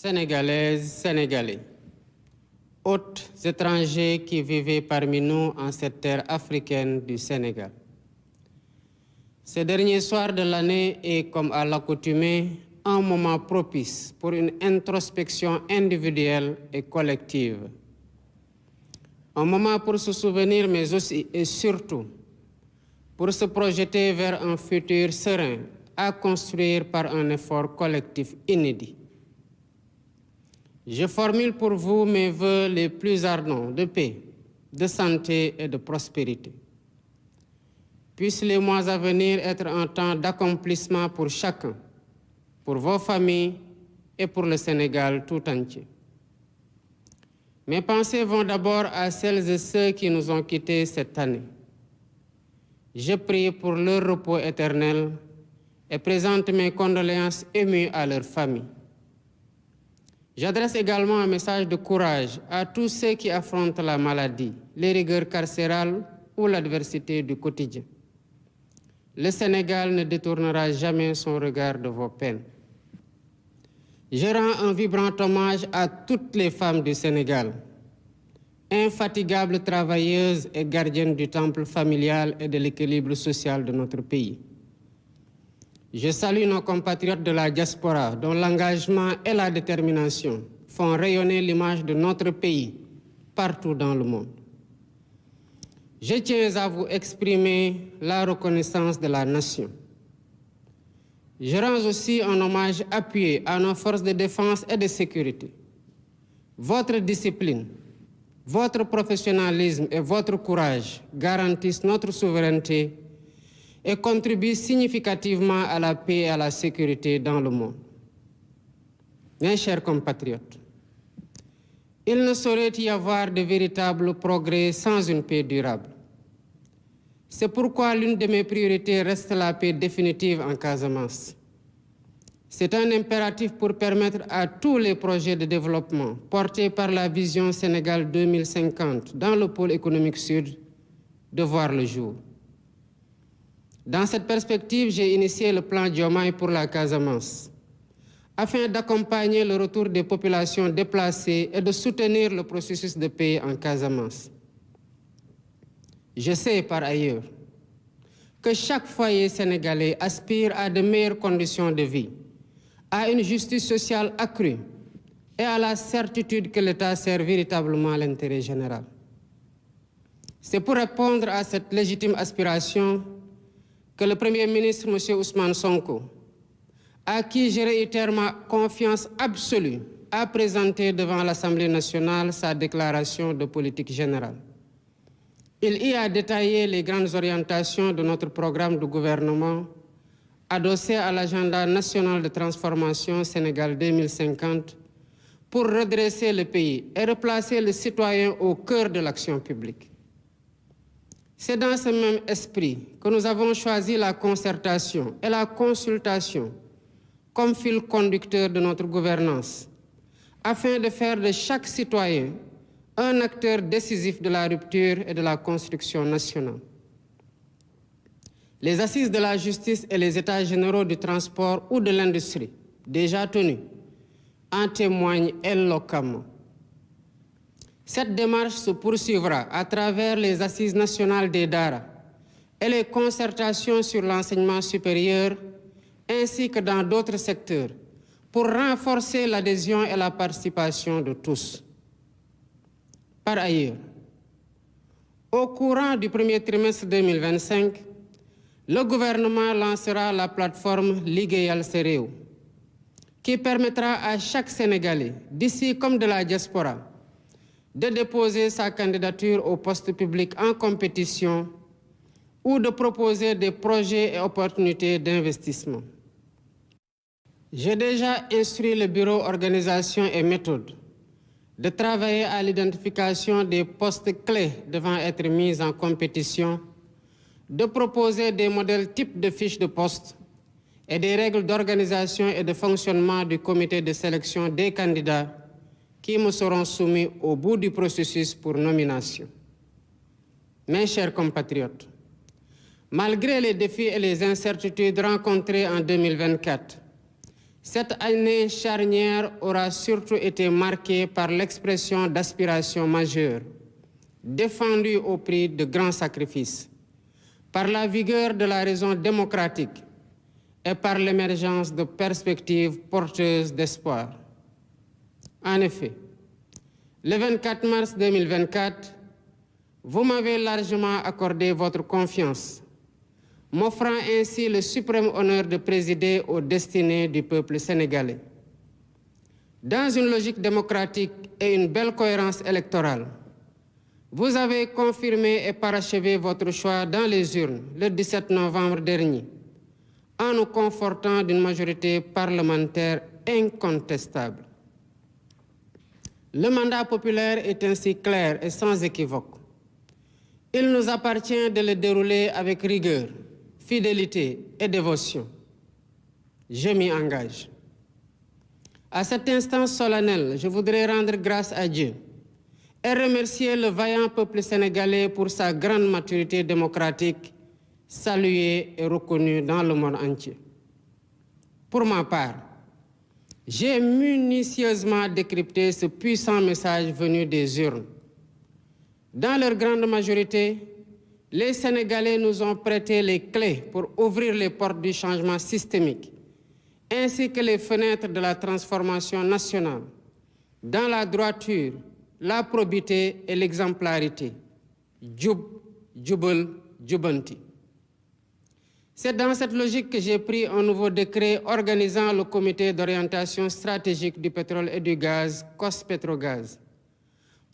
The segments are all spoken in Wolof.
Sénégalaises, Sénégalais, hôtes étrangers qui vivaient parmi nous en cette terre africaine du Sénégal. Ce dernier soir de l'année est, comme à l'accoutumée, un moment propice pour une introspection individuelle et collective. Un moment pour se souvenir, mais aussi et surtout pour se projeter vers un futur serein à construire par un effort collectif inédit. Je formule pour vous mes vœux les plus ardents de paix, de santé et de prospérité. Puissent les mois à venir être un temps d'accomplissement pour chacun, pour vos familles et pour le Sénégal tout entier. Mes pensées vont d'abord à celles et ceux qui nous ont quittés cette année. Je prie pour leur repos éternel et présente mes condoléances émues à leurs familles. J'adresse également un message de courage à tous ceux qui affrontent la maladie, les rigueurs carcérales ou l'adversité du quotidien. Le Sénégal ne détournera jamais son regard de vos peines. Je rends un vibrant hommage à toutes les femmes du Sénégal, infatigables travailleuses et gardiennes du temple familial et de l'équilibre social de notre pays. Je salue nos compatriotes de la diaspora dont l'engagement et la détermination font rayonner l'image de notre pays partout dans le monde. Je tiens à vous exprimer la reconnaissance de la nation. Je rends aussi un hommage appuyé à nos forces de défense et de sécurité. Votre discipline, votre professionnalisme et votre courage garantissent notre souveraineté et contribuent significativement à la paix et à la sécurité dans le monde. Mes chers compatriotes, il ne saurait y avoir de véritable progrès sans une paix durable. C'est pourquoi l'une de mes priorités reste la paix définitive en Casamance. C'est un impératif pour permettre à tous les projets de développement portés par la vision Sénégal 2050 dans le pôle économique sud de voir le jour. Dans cette perspective, j'ai initié le plan Diomaye pour la Casamance, afin d'accompagner le retour des populations déplacées et de soutenir le processus de paix en Casamance. Je sais par ailleurs que chaque foyer sénégalais aspire à de meilleures conditions de vie, à une justice sociale accrue et à la certitude que l'État sert véritablement l'intérêt général. C'est pour répondre à cette légitime aspiration que le Premier ministre, M. Ousmane Sonko, à qui je réitère ma confiance absolue, a présenté devant l'Assemblée nationale sa déclaration de politique générale. Il y a détaillé les grandes orientations de notre programme de gouvernement adossé à l'agenda national de transformation Sénégal 2050 pour redresser le pays et replacer le citoyen au cœur de l'action publique. C'est dans ce même esprit que nous avons choisi la concertation et la consultation comme fil conducteur de notre gouvernance, afin de faire de chaque citoyen un acteur décisif de la rupture et de la construction nationale. Les assises de la justice et les états généraux du transport ou de l'industrie, déjà tenus, en témoignent éloquemment. Cette démarche se poursuivra à travers les assises nationales des DARA et les concertations sur l'enseignement supérieur, ainsi que dans d'autres secteurs, pour renforcer l'adhésion et la participation de tous. Par ailleurs, au courant du premier trimestre 2025, le gouvernement lancera la plateforme Ligueyal Séréo, qui permettra à chaque Sénégalais, d'ici comme de la diaspora, de déposer sa candidature au poste public en compétition ou de proposer des projets et opportunités d'investissement. J'ai déjà instruit le bureau organisation et méthode de travailler à l'identification des postes clés devant être mis en compétition, de proposer des modèles types de fiches de poste et des règles d'organisation et de fonctionnement du comité de sélection des candidats qui me seront soumis au bout du processus pour nomination. Mes chers compatriotes, malgré les défis et les incertitudes rencontrés en 2024, Cette année charnière aura surtout été marquée par l'expression d'aspirations majeures, défendues au prix de grands sacrifices, par la vigueur de la raison démocratique et par l'émergence de perspectives porteuses d'espoir. En effet, le 24 mars 2024, vous m'avez largement accordé votre confiance, m'offrant ainsi le suprême honneur de présider aux destinées du peuple sénégalais. Dans une logique démocratique et une belle cohérence électorale, vous avez confirmé et parachevé votre choix dans les urnes le 17 novembre dernier, en nous confortant d'une majorité parlementaire incontestable. Le mandat populaire est ainsi clair et sans équivoque. Il nous appartient de le dérouler avec rigueur, fidélité et dévotion. Je m'y engage. À cet instant solennel, je voudrais rendre grâce à Dieu et remercier le vaillant peuple sénégalais pour sa grande maturité démocratique, saluée et reconnue dans le monde entier. Pour ma part, j'ai minutieusement décrypté ce puissant message venu des urnes. Dans leur grande majorité, les Sénégalais nous ont prêté les clés pour ouvrir les portes du changement systémique, ainsi que les fenêtres de la transformation nationale, dans la droiture, la probité et l'exemplarité. Djub, Djubal, Djubanti. C'est dans cette logique que j'ai pris un nouveau décret organisant le comité d'orientation stratégique du pétrole et du gaz, COS-Pétrogaz,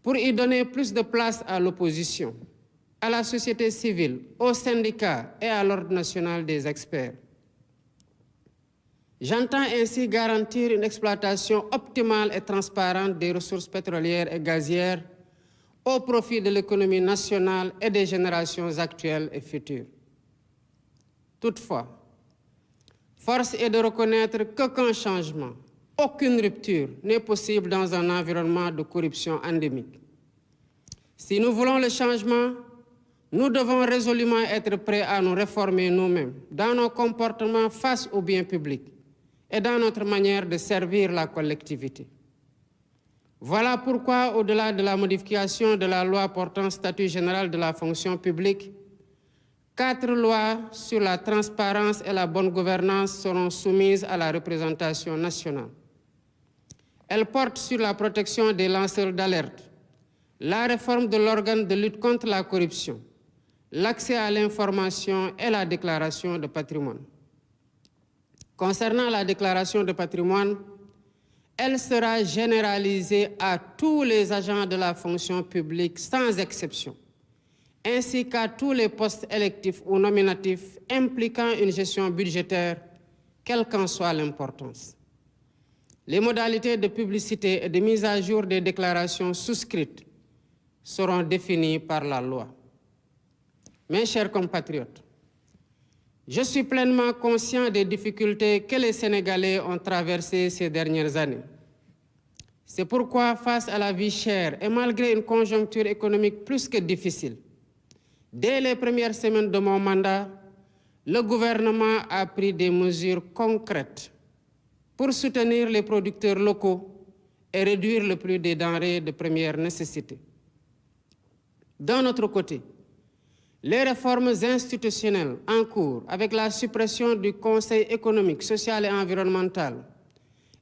pour y donner plus de place à l'opposition, à la société civile, aux syndicats et à l'ordre national des experts. J'entends ainsi garantir une exploitation optimale et transparente des ressources pétrolières et gazières au profit de l'économie nationale et des générations actuelles et futures. Toutefois, force est de reconnaître qu'aucun changement, aucune rupture n'est possible dans un environnement de corruption endémique. Si nous voulons le changement, nous devons résolument être prêts à nous réformer nous-mêmes dans nos comportements face au bien public et dans notre manière de servir la collectivité. Voilà pourquoi, au-delà de la modification de la loi portant statut général de la fonction publique, 4 lois sur la transparence et la bonne gouvernance seront soumises à la représentation nationale. Elles portent sur la protection des lanceurs d'alerte, la réforme de l'organe de lutte contre la corruption, l'accès à l'information et la déclaration de patrimoine. Concernant la déclaration de patrimoine, elle sera généralisée à tous les agents de la fonction publique sans exception, ainsi qu'à tous les postes électifs ou nominatifs impliquant une gestion budgétaire, quelle qu'en soit l'importance. Les modalités de publicité et de mise à jour des déclarations souscrites seront définies par la loi. Mes chers compatriotes, je suis pleinement conscient des difficultés que les Sénégalais ont traversées ces dernières années. C'est pourquoi, face à la vie chère et malgré une conjoncture économique plus que difficile, dès les premières semaines de mon mandat, le gouvernement a pris des mesures concrètes pour soutenir les producteurs locaux et réduire le prix des denrées de première nécessité. D'un autre côté, les réformes institutionnelles en cours avec la suppression du Conseil économique, social et environnemental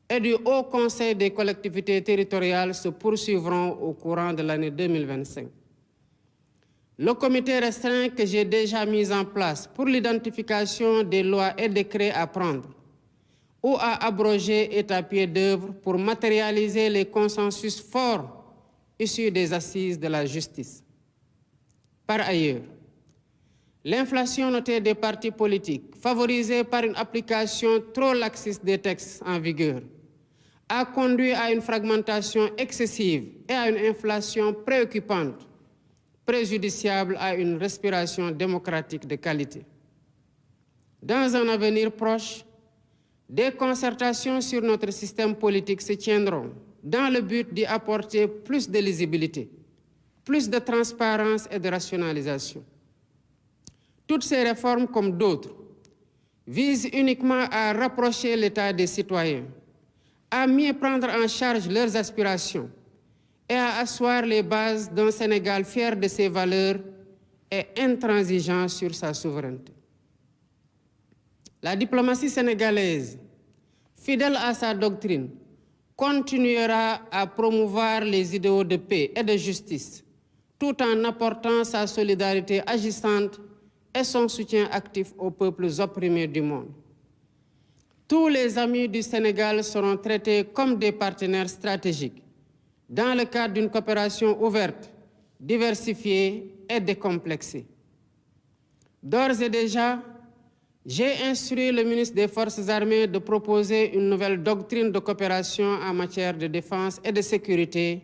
et du Haut Conseil des collectivités territoriales se poursuivront au courant de l'année 2025. Le comité restreint que j'ai déjà mis en place pour l'identification des lois et décrets à prendre ou à abroger est à pied d'œuvre pour matérialiser les consensus forts issus des assises de la justice. Par ailleurs, l'inflation notée des partis politiques, favorisée par une application trop laxiste des textes en vigueur, a conduit à une fragmentation excessive et à une inflation préoccupante, préjudiciable à une respiration démocratique de qualité. Dans un avenir proche, des concertations sur notre système politique se tiendront dans le but d'y apporter plus de lisibilité, plus de transparence et de rationalisation. Toutes ces réformes, comme d'autres, vise uniquement à rapprocher l'État des citoyens, à mieux prendre en charge leurs aspirations et à asseoir les bases d'un Sénégal fier de ses valeurs et intransigeant sur sa souveraineté. La diplomatie sénégalaise, fidèle à sa doctrine, continuera à promouvoir les idéaux de paix et de justice, tout en apportant sa solidarité agissante et son soutien actif aux peuples opprimés du monde. Tous les amis du Sénégal seront traités comme des partenaires stratégiques dans le cadre d'une coopération ouverte, diversifiée et décomplexée. D'ores et déjà, j'ai instruit le ministre des Forces armées de proposer une nouvelle doctrine de coopération en matière de défense et de sécurité,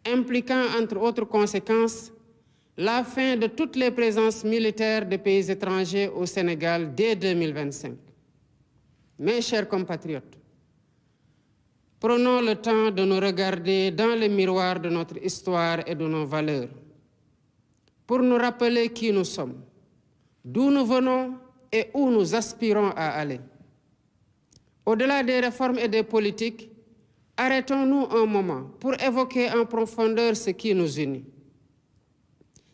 impliquant, entre autres conséquences, la fin de toutes les présences militaires de pays étrangers au Sénégal dès 2025. Mes chers compatriotes, prenons le temps de nous regarder dans le miroir de notre histoire et de nos valeurs, pour nous rappeler qui nous sommes, d'où nous venons et où nous aspirons à aller. Au-delà des réformes et des politiques, arrêtons-nous un moment pour évoquer en profondeur ce qui nous unit.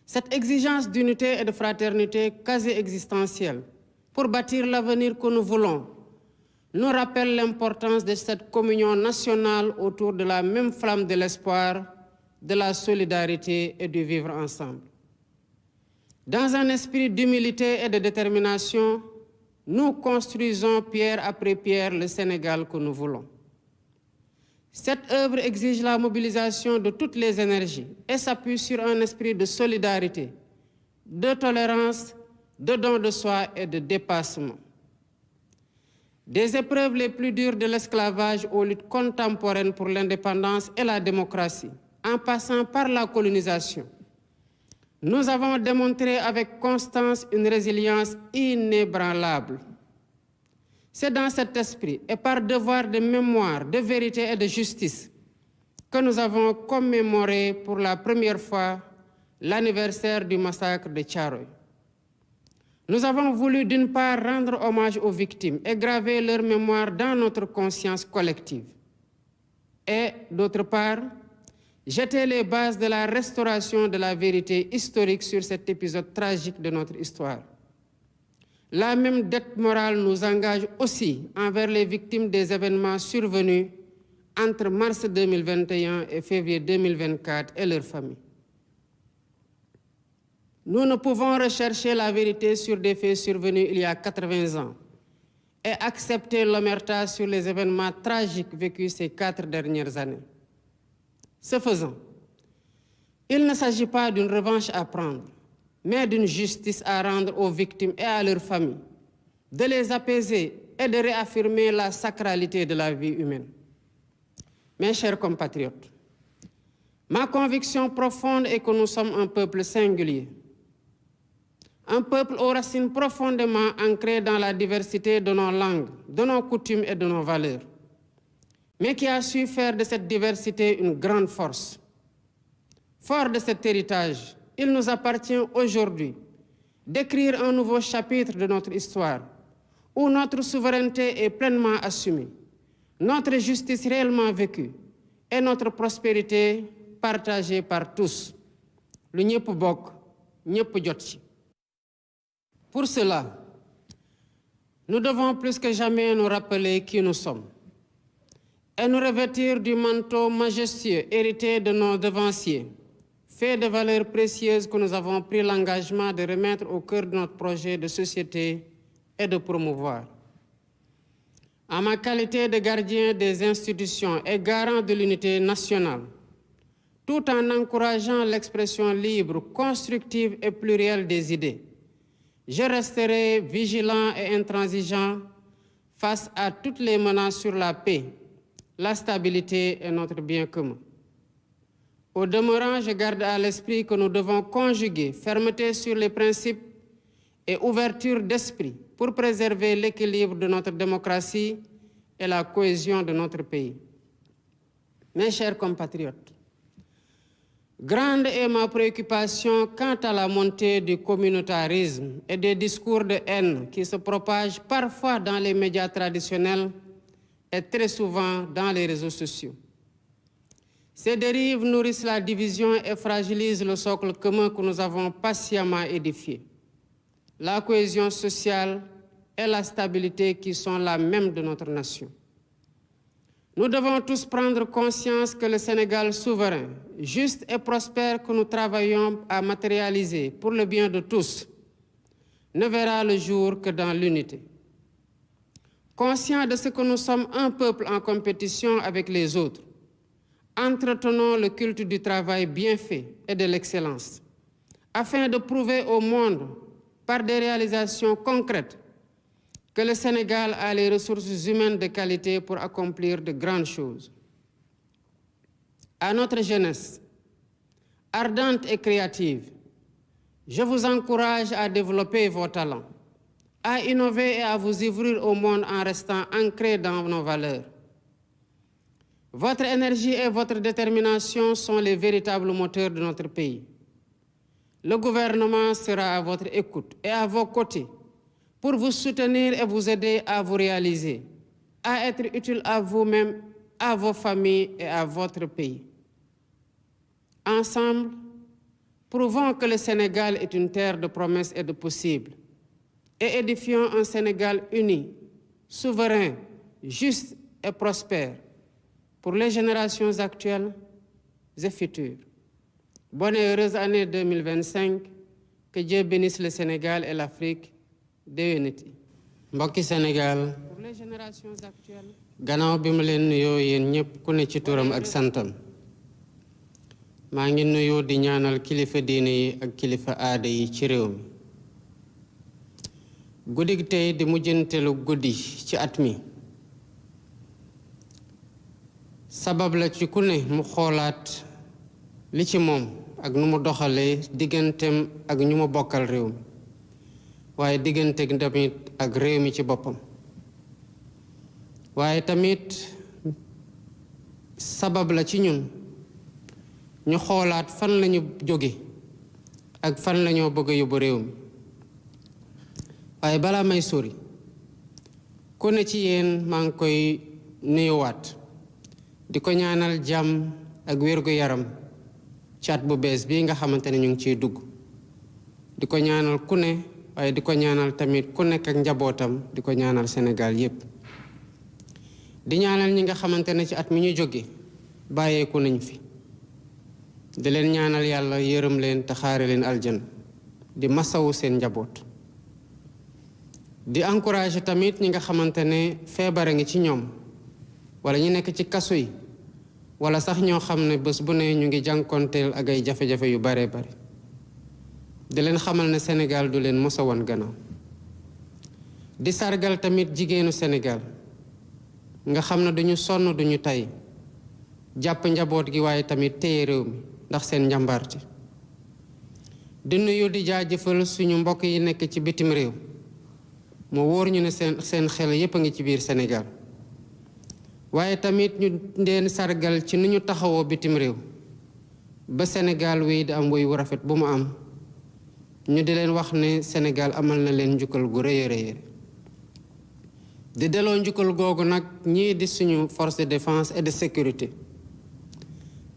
Cette exigence d'unité et de fraternité quasi existentielle pour bâtir l'avenir que nous voulons nous rappelle l'importance de cette communion nationale autour de la même flamme de l'espoir, de la solidarité et du vivre ensemble. Dans un esprit d'humilité et de détermination, nous construisons pierre après pierre le Sénégal que nous voulons. Cette œuvre exige la mobilisation de toutes les énergies et s'appuie sur un esprit de solidarité, de tolérance, de don de soi et de dépassement. Des épreuves les plus dures de l'esclavage aux luttes contemporaines pour l'indépendance et la démocratie, en passant par la colonisation, nous avons démontré avec constance une résilience inébranlable. C'est dans cet esprit et par devoir de mémoire, de vérité et de justice que nous avons commémoré pour la première fois l'anniversaire du massacre de Thiaroye. Nous avons voulu d'une part rendre hommage aux victimes et graver leur mémoire dans notre conscience collective. Et d'autre part, jeter les bases de la restauration de la vérité historique sur cet épisode tragique de notre histoire. La même dette morale nous engage aussi envers les victimes des événements survenus entre mars 2021 et février 2024 et leurs familles. Nous ne pouvons rechercher la vérité sur des faits survenus il y a 80 ans et accepter l'omerta sur les événements tragiques vécus ces 4 dernières années. Ce faisant, il ne s'agit pas d'une revanche à prendre, mais d'une justice à rendre aux victimes et à leurs familles, de les apaiser et de réaffirmer la sacralité de la vie humaine. Mes chers compatriotes, ma conviction profonde est que nous sommes un peuple singulier, un peuple aux racines profondément ancrées dans la diversité de nos langues, de nos coutumes et de nos valeurs, mais qui a su faire de cette diversité une grande force. Fort de cet héritage, il nous appartient aujourd'hui d'écrire un nouveau chapitre de notre histoire, où notre souveraineté est pleinement assumée, notre justice réellement vécue et notre prospérité partagée par tous. Le ñëpp bokk, ñëpp jot ci. Pour cela, nous devons plus que jamais nous rappeler qui nous sommes et nous revêtir du manteau majestueux hérité de nos devanciers, fait de valeurs précieuses que nous avons pris l'engagement de remettre au cœur de notre projet de société et de promouvoir. En ma qualité de gardien des institutions et garant de l'unité nationale, tout en encourageant l'expression libre, constructive et plurielle des idées, je resterai vigilant et intransigeant face à toutes les menaces sur la paix, la stabilité et notre bien commun. Au demeurant, je garde à l'esprit que nous devons conjuguer fermeté sur les principes et ouverture d'esprit pour préserver l'équilibre de notre démocratie et la cohésion de notre pays. Mes chers compatriotes, Grande est ma préoccupation quant à la montée du communautarisme et des discours de haine qui se propagent parfois dans les médias traditionnels et très souvent dans les réseaux sociaux. Ces dérives nourrissent la division et fragilisent le socle commun que nous avons patiemment édifié. La cohésion sociale et la stabilité qui sont la même de notre nation. Nous devons tous prendre conscience que le Sénégal souverain, juste et prospère que nous travaillons à matérialiser pour le bien de tous, ne verra le jour que dans l'unité. Conscients de ce que nous sommes un peuple en compétition avec les autres, entretenons le culte du travail bien fait et de l'excellence, afin de prouver au monde, par des réalisations concrètes, que le Sénégal a les ressources humaines de qualité pour accomplir de grandes choses. À notre jeunesse, ardente et créative, je vous encourage à développer vos talents, à innover et à vous ouvrir au monde en restant ancrés dans nos valeurs. Votre énergie et votre détermination sont les véritables moteurs de notre pays. Le gouvernement sera à votre écoute et à vos côtés pour vous soutenir et vous aider à vous réaliser, à être utile à vous-même, à vos familles et à votre pays. Ensemble, prouvons que le Sénégal est une terre de promesses et de possibles, et édifions un Sénégal uni, souverain, juste et prospère pour les générations actuelles et futures. Bonne et heureuse année 2025, que Dieu bénisse le Sénégal et l'Afrique. déwénati mbokki Sénégal gannaaw bi ma leen nuyoo yéen ñëpp ku ne ci turam ak santam maa ngi nuyoo di ñaanal kilifa diine yi ak kilifa aada yi ci réew mi guddi tey di mujjantelu guddi ci at mi sabab la ci ku ne mu xoolaat li ci moom ak nu mu doxalee digganteem ak ñu mu bokkal réew mi waaye diggante tamit ak réew mi ci boppam waaye tamit sabab la ci ñun ñu xoolaat fan lañu jóge ak fan lañoo bëgg a yóbbu réew mi waaye balaa may sori ku ne ci yéen maa ngi koy nuyuwaat di ko ñaanal jàmm ak wérgu yaram ci at bu bees bii nga xamante ne ñu ngi ciy dugg di ko ñaanal ku ne waaye di ko ñaanal tamit ku nekk ak njabootam di ko ñaanal Sénégal yépp di ñaanal ñi nga xamante ne ci at mi ñu jóge bàyyeeku nañ fi di leen ñaanal yàlla yërëm leen te xaare leen aljana di masawu seen njaboot di encourager tamit ñi nga xamante ne feebar a ngi ci ñoom wala ñu nekk ci kaso yi wala sax ñoo xam ne bés bu ne ñu ngi jànkonteel ak ay jafe-jafe yu bare bare di leen xamal ne Sénégal du leen mos a woon gannaaw di sargal tamit jigéenu Sénégal nga xam ne duñu sonn duñu tay jàpp njaboot gi waaye tamit téye réew mi ndax seen njàmbaarte di nuyu di jaajëfal suñu mbokk yi nekk ci bitim réew mu wóor ñu ne seen xel yépp a ngi ci biir Sénégal waaye tamit ñu leen sargal ci ni ñu taxawoo bitim réew ba Sénégal wéy di am woy wu rafet bu mu am ñu di leen wax ne Sénégal amal na leen njukkal gu rëy a rëy di delloo njukkal googu nag ñii di suñu force de défense et de sécurité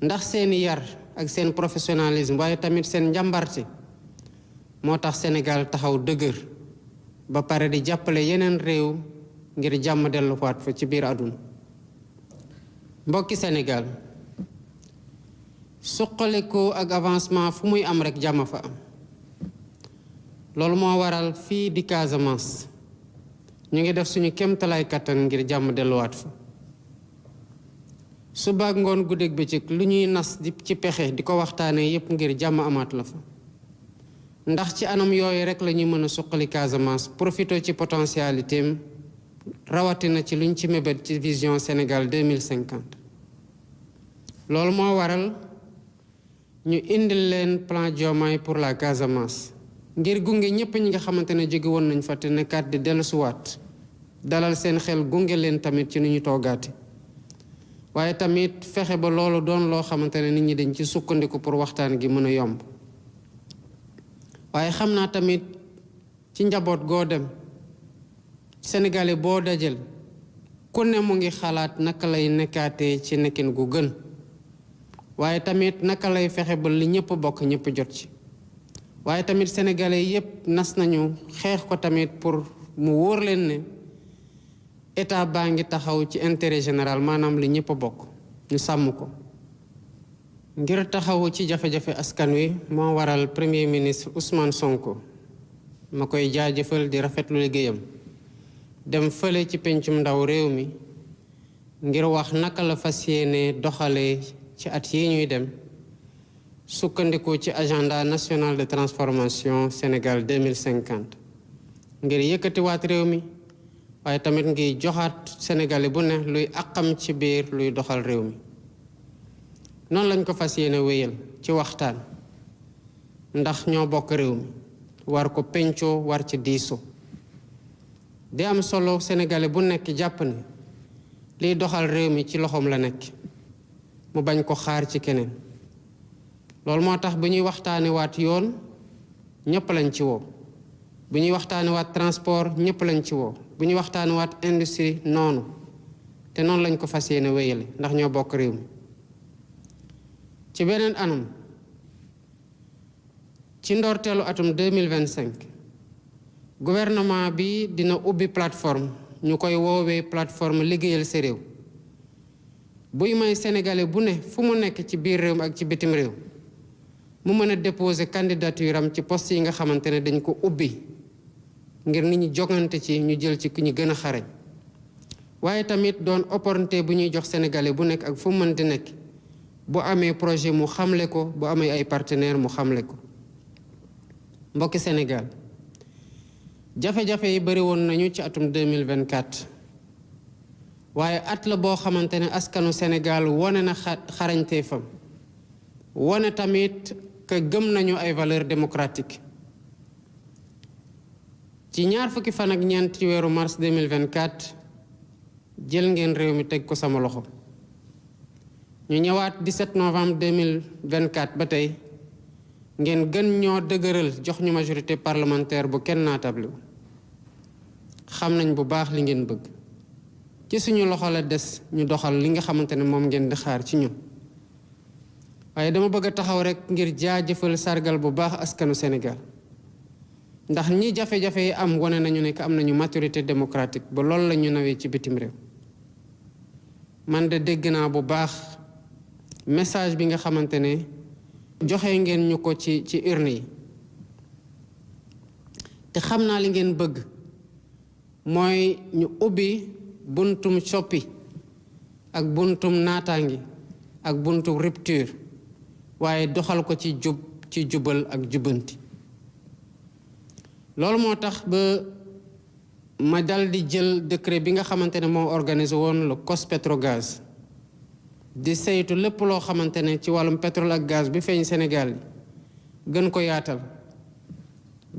ndax seen yar ak seen professionnalisme waaye tamit seen njàmbarte moo tax Sénégal taxaw dëgër ba pare di jàppale yeneen réew ngir jàmm delluwaat fa ci biir àdduna mbokki Sénégal suqaliko ak avancement fu muy am rek jàmm fa am loolu moo waral fii di Casamance ñu ngi def suñu kéemtalaay kattan ngir jàmm delluwaat fa suba ak ngoon guddeeg bëccëg lu ñuy nas di ci pexe di ko waxtaanee yépp ngir jàmm amaat la fa ndax ci anam yooyu rek la ñuy mën a suqali Casamance profité ci potentialité rawatina ci luñ ci mébét ci vision Sénégal 2050 loolu moo waral ñu indil leen plan Diomaye pour la Casamance ngir gunge ñépp ñi nga xamante ne jóge woon nañ fa te nekkaat di dellusiwaat dalal seen xel gunge leen tamit ci nu ñu toogaate waaye tamit fexe ba loolu doon loo xamante ne nit ñi dañ ci sukkandiku pour waxtaan gi mën a yomb waaye xam naa tamit ci njaboot goo dem sénégalais boo dajal ku ne mu ngi xalaat naka lay nekkaatee ci nekkin gu gën waaye tamit naka lay fexe ba li ñëpp bokk ñëpp jot ci waaye tamit sénégalais yépp nas nañu xeex ko tamit pour mu wóor leen ne état baa ngi taxaw ci intérêt général maanaam li ñëpp bokk ñu sàmm ko ngir taxaw ci jafe-jafe askan wi moo waral premier ministre Ousmane Sonko ma koy jaajëfal di rafetlu liggéeyam dem fële ci pencum ndaw réew mi ngir wax naka la fas yéene doxalee ci at yi ñuy dem sukkandiku ci agenda national de transformation Sénégal 2050 ngir yëkkatiwaat réew mi waaye tamit ngi joxaat Sénégalais bu ne luy àqam ci biir luy doxal réew mi noonu lañ ko fas yéene wéyal ci waxtaan ndax ñoo bokk réew mi war ko pencoo war ci diiso di am solo Sénégalais bu nekk jàpp ne liy doxal réew mi ci loxoom la nekk mu bañ ko xaar ci keneen loolu moo tax bu ñuy waxtaane waat yoon ñëpp lañ ci woo bu ñuy waxtaane waat transport ñëpp lañ ci woo bu ñuy waxtaane waat industrie noonu te noonu lañ ko fas yéene wéyale ndax ñoo bokk réew mi ci beneen anam ci ndorteelu atum 2025 gouvernement bi dina ubbi plateforme ñu koy woowee plateforme liggéeyal sa réew buy may sénégalais bu ne fu mu nekk ci biir réew mi ak ci bitim réew mu mën a déposer candidature am ci poste yi nga xamante ne dañ ko ubbi ngir nit ñi jogante ci ñu jël ci ku ñu gën a xarañ waaye tamit doon opportunité bu ñuy jox sénégalais bu nekk ak fu mu mënti nekk bu amee projet mu xamle ko bu amee ay partenaires mu xamle ko mbokki Sénégal jafe-jafe yi bëri woon nañu ci atum 2024 waaye at la boo xamante ne askanu Sénégal wone na xarañteefam wone tamit que gëm nañu ay valeurs démocratiques ci ñaar fukki fan ak ñeent ci weeru mars 2024 jël ngeen réew mi teg ko sama loxo ñu ñëwaat 17 novembre 2024 ba tey ngeen gën ñoo dëgëral jox ñu majorité parlementaire bu kenn naatable xam nañ bu baax li ngeen bëgg ci suñu loxo la des ñu doxal li nga xamante ne moom ngeen di xaar ci ñun waaye dama bëgg a taxaw rek ngir jaajëfal sargal bu baax askanu Sénégal ndax ñi jafe-jafe yi am wane nañu ne am nañu maturité démocratique ba loolu la ñu nawee ci bitim réew man de dégg naa bu baax message bi nga xamante ne joxe ngeen ñu ko ci urne yi te xam naa li ngeen bëgg mooy ñu ubbi buntum soppi ak buntum naataangi ak buntum rupture waaye doxal ko ci jubal ak jubanti loolu moo tax ba ma dal di jël décret bi nga xamante ne moo organisé woon le COS-Petrogaz di saytu lépp loo xamante ne ci wàllum pétrole ak gaz bi feeñ Sénégal yi gën ko yaatal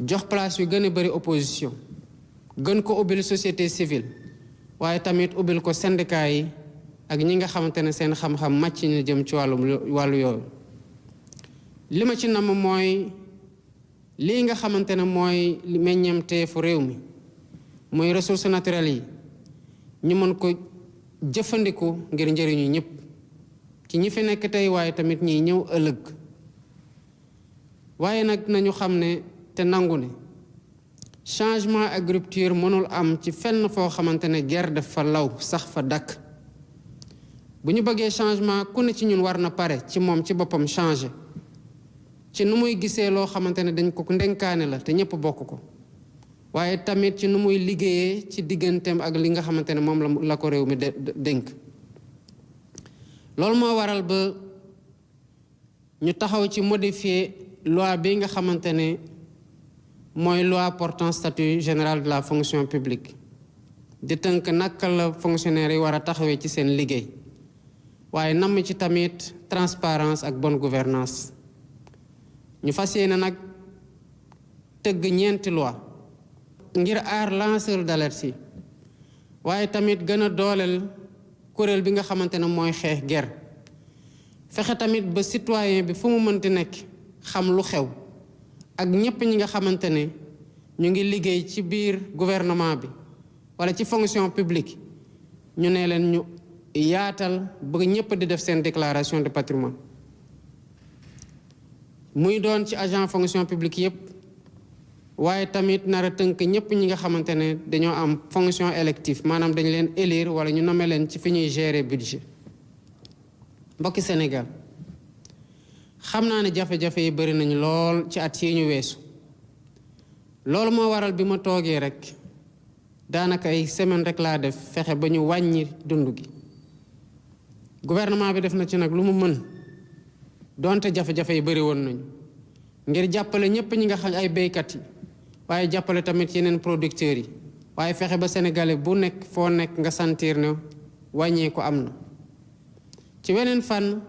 jox place yu gën a bari opposition gën ko ubbil société civile waaye tamit ubbil ko syndicat yi ak ñi nga xamante ne seen xam-xam màcc ñu jëm ci wàllu yooyu li ma ci namm mooy lii nga xamante ne mooy meññeemteefu réew mi mooy ressources naturelles yi ñu mën ko jëfandiku ngir njëriñu ñëpp ci ñi fi nekk tey waaye tamit ñiy ñëw ëllëg waaye nag nañu xam ne te nangu ne changement ak rupture mënul am ci fenn foo xamante ne guerre daf fa law sax fa dakk bu ñu bëggee changement ku ne ci ñun war na pare ci moom ci boppam changer ci nu muy gisee loo xamante ne dañ ko ndenkaane la te ñëpp bokk ko waaye tamit ci nu muy liggéeyee ci digganteem ak li nga xamante ne moom la ko réew mi dénk loolu moo waral ba ñu taxaw ci modifier loi bi nga xamante ne mooy loi portant statut général de la fonction publique di tënk naka la fonctionnaire yi war a taxawee ci seen liggéey waaye namm ci tamit transparence ak bonne gouvernance ñu fas yéene nag tëgg ñeenti loi ngir aar lanceur d'alerte yi waaye tamit gën a dooleel kuréel bi nga xamante ne mooy xeex guerre fexe tamit ba citoyen bi fu mu mënti nekk xam lu xew ak ñépp ñi nga xamante ne ñu ngi liggéey ci biir gouvernement bi wala ci fonction publique ñu ne leen ñu yaatal ba ñépp di def seen déclaration de patrimoine muy doon ci agent fonction publique yépp waaye tamit nar a tënk ñépp ñi nga xamante ne dañoo am fonction élective maanaam dañu leen élire wala ñu nommé leen ci fi ñuy gérer budget mbokki Sénégal xam naa ne jafe-jafe yi bari nañu lool ci at yi ñu weesu loolu moo waral bi ma toogee rek daanaka ay semaine rek laa def fexe ba ñu wàññi dund gi gouvernement bi def na ci nag lu mu mën donte jafe-jafe yi bari woon nañu ngir jàppale ñépp ñi nga xam ay béykat yi waaye jàppale tamit yeneen producteurs yi waaye fexe ba sénégalais bu nekk foo nekk nga sentir ne wàññee ko am na ci weneen fànn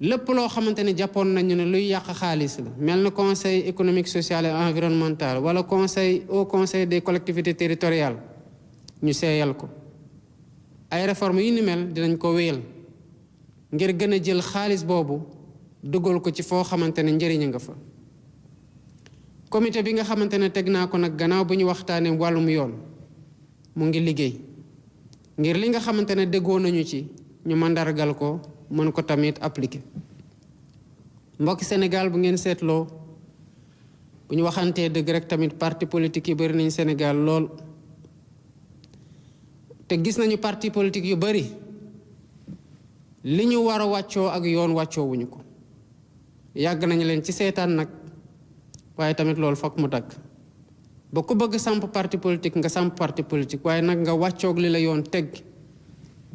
lépp loo xamante ne jàppoon nañu ne luy yàq xaalis la mel na conseil économique social et environnemental wala au conseil des collectivités territoriales ñu seeyal ko ay réformes yu ni mel dinañ ko wéyal ngir gën a jël xaalis boobu dugal ko ci foo xamante ne njëriñ nga fa comité bi nga xamante ne teg naa ko nag gannaaw bu ñu waxtaanee wàllum yoon mu ngi liggéey ngir li nga xamante ne déggoo nañu ci ñu mandargal ko mën ko tamit appliquer mbokki Sénégal bu ngeen seetloo bu ñu waxantee dëgg rek tamit parti politique yi bari nañ Sénégal lool te gis nañu parti politique yu bari li ñu war a wàccoo ak yoon wàccoo wuñu ko yàgg nañu leen ci seetaan nag waaye tamit loolu fokk mu dagg ba ku bëgg samp parti politique nga samp parti politique waaye nag nga wàccoog li la yoon teg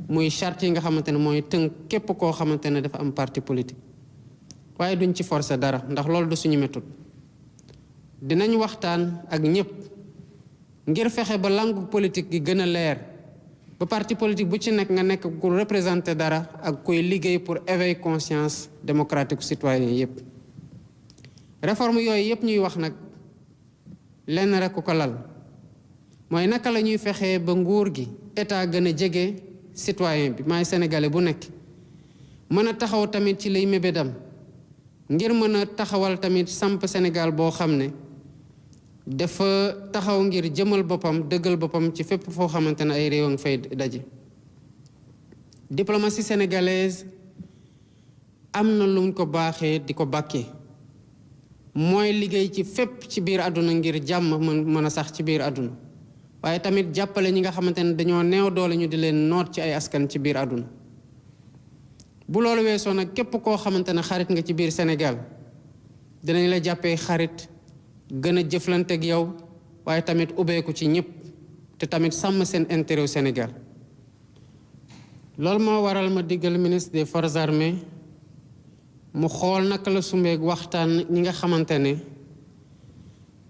muy charte yi nga xamante ne mooy tënk képp koo xamante ne dafa am parti politique waaye duñ ci forcer dara ndax loolu du suñu méthode dinañ waxtaan ak ñépp ngir fexe ba langue politique gi gën a leer ba parti politique bu ci nekk nga nekk ku représenter dara ak kuy liggéey pour éveiller conscience démocratique citoyen yépp réforme yooyu yépp ñuy wax nag lenn rek ko lal mooy naka la ñuy fexee ba nguur gi état gën a jege citoyen bi maay sénégalais bu nekk mën a taxaw tamit ci lay mébédam ngir mën a taxawal tamit samp Sénégal boo xam ne dafa taxaw ngir jëmal boppam dëggal boppam ci fépp foo xamante ne ay réew a ngi fay daje diplomatie sénégalaise am na luñ ko baaxee di ko bàkkee mooy liggéey ci fépp ci biir àdduna ngir jàmm mën a sax ci biir àdduna waaye tamit jàppale ñi nga xamante ne dañoo neew doole ñu di leen noot ci ay askan ci biir àdduna bu loolu weesoo nag képp koo xamante ne xarit nga ci biir Sénégal dinañ la jàppee xarit gën a jëflante ak yow waaye tamit ubbeeku ci ñëpp te tamit sàmm seen intérêt au Sénégal loolu moo waral ma diggal ministre des forces armées mu xool naka la sumbeeg waxtaan ñi nga xamante ne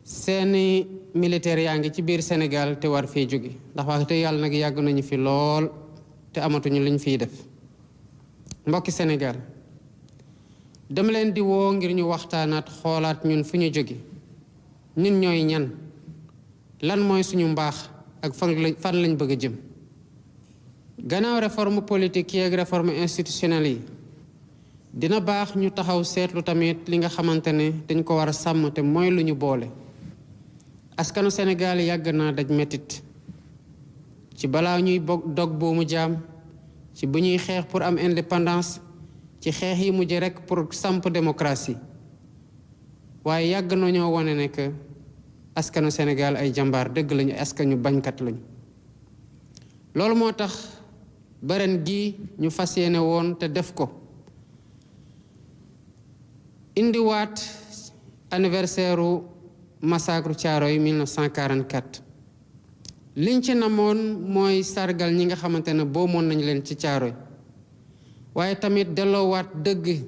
seeni militaires yaa ngi ci biir Sénégal te war fee jóge ndax wax te yàlla nag yàgg nañu fi lool te amatuñu luñ fiy def mbokki Sénégal dama leen di woo ngir ñu waxtaanaat xoolaat ñun fu ñu jóge ñun ñooy ñan lan mooy suñu mbaax ak fan lañ bëgg a jëm gannaaw réforme politique yi ak réforme institutionnelle yi dina baax ñu taxaw seetlu tamit li nga xamante ne dañ ko war a sàmm te mooy lu ñu boole askanu Sénégal yàgg naa daj metit ci balaa ñuy dog boomu jaam ci bu ñuy xeex pour am indépendance ci xeex yi mujj rekk pour samp démocratie waaye yàgg nañoo wane ne que askanu Sénégal ay jàmbaar dëgg lañu askanu bañkat lañu loolu moo tax baren gi ñu fas yéene woon te def ko indiwaat anniversaire u massacre Thiaroye 1944 liñ ci namoon mooy sargal ñi nga xamante ne boomoon nañu leen ci Thiaroye waaye tamit delloowaat dëgg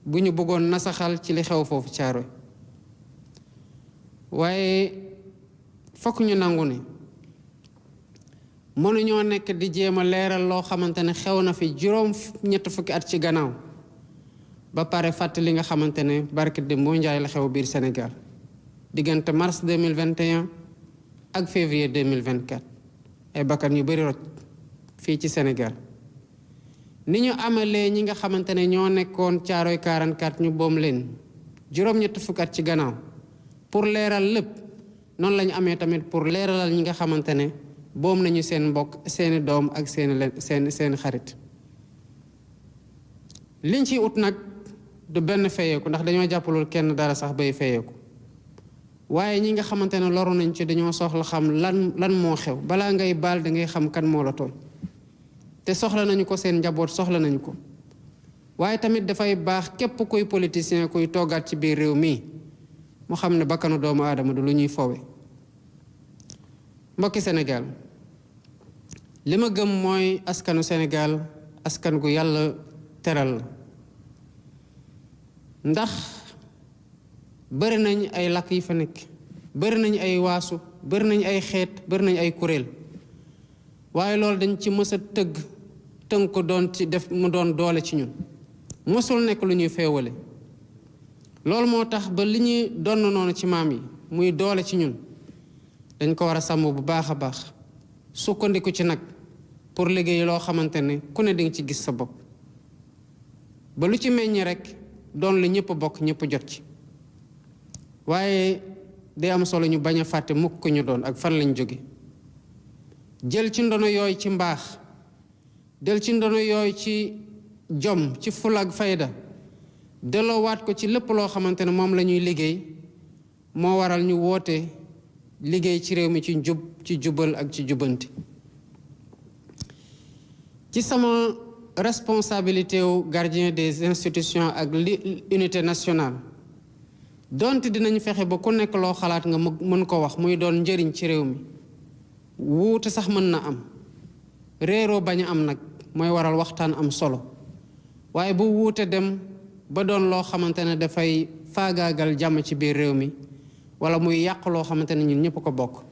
bu ñu bëggoon nasaxal ci li xew foofu Thiaroye waaye fokk ñu nangu ne mënuñoo nekk di jéem a leeral loo xamante ne xew na fi juróom ñett fukki at ci gannaaw ba pare fàtte li nga xamante ne barke de moo njaay la xew biir Sénégal diggante mars 2021 ak février 2024 ay bakkan yu bari rot fii ci Sénégal ni ñu amalee ñi nga xamante ne ñoo nekkoon Caaroy 44 ñu boom leen juróom-ñett fukk at ci gannaaw pour leeral lépp noonu la ñu amee tamit pour leeralal ñi nga xamante ne boom nañu seen mbokk seeni doom ak seeni xarit liñ ci ut nag du benn feyeeku ndax dañoo jàppalul kenn dara sax bay feyeeku waaye ñi nga xamante ne loru nañ ci dañoo soxla xam lan moo xew balaa ngay baal da ngay xam kan moo la tooñ te soxla nañu ko seen njaboot soxla nañu ko waaye tamit dafay baax képp kuy politicien kuy toogaat ci biir réew mi mu xam ne bakkanu doomu aadama du lu ñuy fowe mbokki Sénégal li ma gëm mooy askanu Sénégal askan gu yàlla teral la ndax bëri nañ ay làkk yi fa nekk bëri nañ ay waasu bëri nañ ay xeet bëri nañ ay kuréel waaye loolu dañ ci mës a tënk ko doon ci def mu doon doole ci ñun mësul nekk lu ñuy feewale loolu moo tax ba li ñuy donn noonu ci maam yi muy doole ci ñun dañ ko war a sàmm bu baax a baax sukkandiku ci nag pour liggéey loo xamante ne ku ne dinga ci gis sa bopp ba lu ci meññ rek doon lu ñëpp bokk ñëpp jot ci waaye day am solo ñu bañ a fàtte mukk ñu doon ak fan lañ jóge jël ci ndono yooyu ci mbaax jël ci ndono yooyu ci jom ci fula ak fayda delloowaat ko ci lépp loo xamante ne moom la ñuy liggéey moo waral ñu woote liggéey ci réew mi ci njub ci jubal ak ci jubanti ci sama responsabilité wu gardien des institutions ak unité nationale donte dinañ fexe ba ku nekk loo xalaat nga mën ko wax muy doon njëriñ ci réew mi wuute sax mën na am réeroo bañ a am nag mooy waral waxtaan am solo waaye bu wuute dem ba doon loo xamante ne dafay faagaagal jàmm ci biir réew mi wala muy yàq loo xamante ne ñun ñëpp ko bokk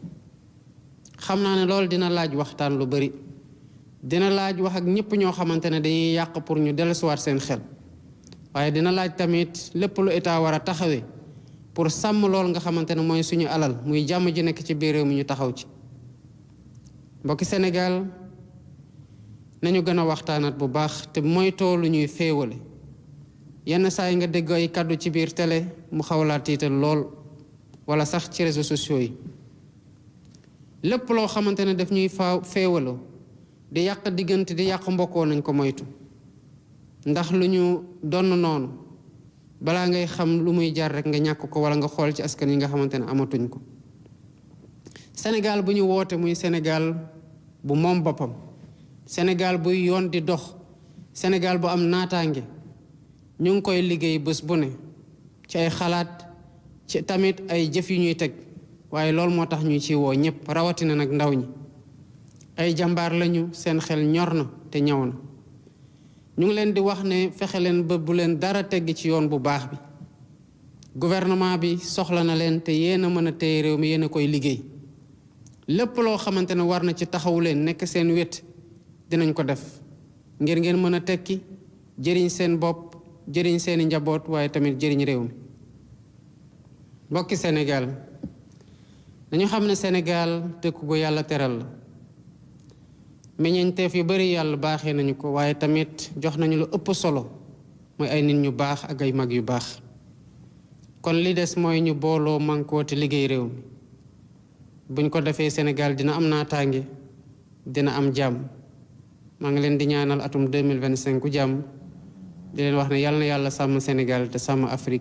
xam naa ne loolu dina laaj waxtaan lu bari dina laaj wax ak ñëpp ñoo xamante ne dañuy yàq pour ñu dellusiwaat seen xel waaye dina laaj tamit lépp lu état war a taxawee pour sàmm loolu nga xamante ne mooy suñu alal muy jàmm ji nekk ci biir réew mi ñu taxaw ci mbokki Sénégal nañu gën a waxtaanaat bu baax te moytoo lu ñuy féewale yenn saa yi nga dégg ay kàddu ci biir télé mu xawlaa tiital lool wala sax ci réseaux sociaux yi lépp loo xamante ne daf ñuy féewaloo di yàq diggante di yàq mbokkoo nañ ko moytu ndax lu ñu donn noonu balaa ngay xam lu muy jar rek nga ñàkk ko wala nga xool ci askan yi nga xamante ne amatuñ ko Sénégal bu ñu woote muy Sénégal bu moom boppam Sénégal buy yoon di dox Sénégal bu am naataange ñu ngi koy liggéey bés bu ne ci ay xalaat ci tamit ay jëf yu ñuy teg waaye loolu moo tax ñu ci woo ñëpp rawatina nag ndaw ñi ay jàmbaar lañu seen xel ñor na te ñaw na ñu ngi leen di wax ne fexe leen ba bu leen dara tegg ci yoon bu baax bi gouvernement bi soxla na leen te yéen a mën a téye réew mi yéen a koy liggéey lépp loo xamante ne war na ci taxawu leen nekk seen wet dinañ ko def ngir ngeen mën a tekki jëriñ seen bopp jëriñ seeni njaboot waaye tamit jëriñ réew mi mbokki Sénégal dañu xam ne Sénégal dëkk gu yàlla teral la meññeenteef yu bari yàlla baaxee nañu ko waaye tamit jox nañu lu ëpp solo mooy ay nit ñu baax ak ay mag yu baax kon li des mooy ñu booloo mànkoo te liggéey réew mi buñ ko defee Sénégal dina am naataange dina am jàmm maa ngi leen di ñaanal atum 2025 jàmm di leen wax ne yàlla na yàlla sàmm Sénégal te sàmm Afrique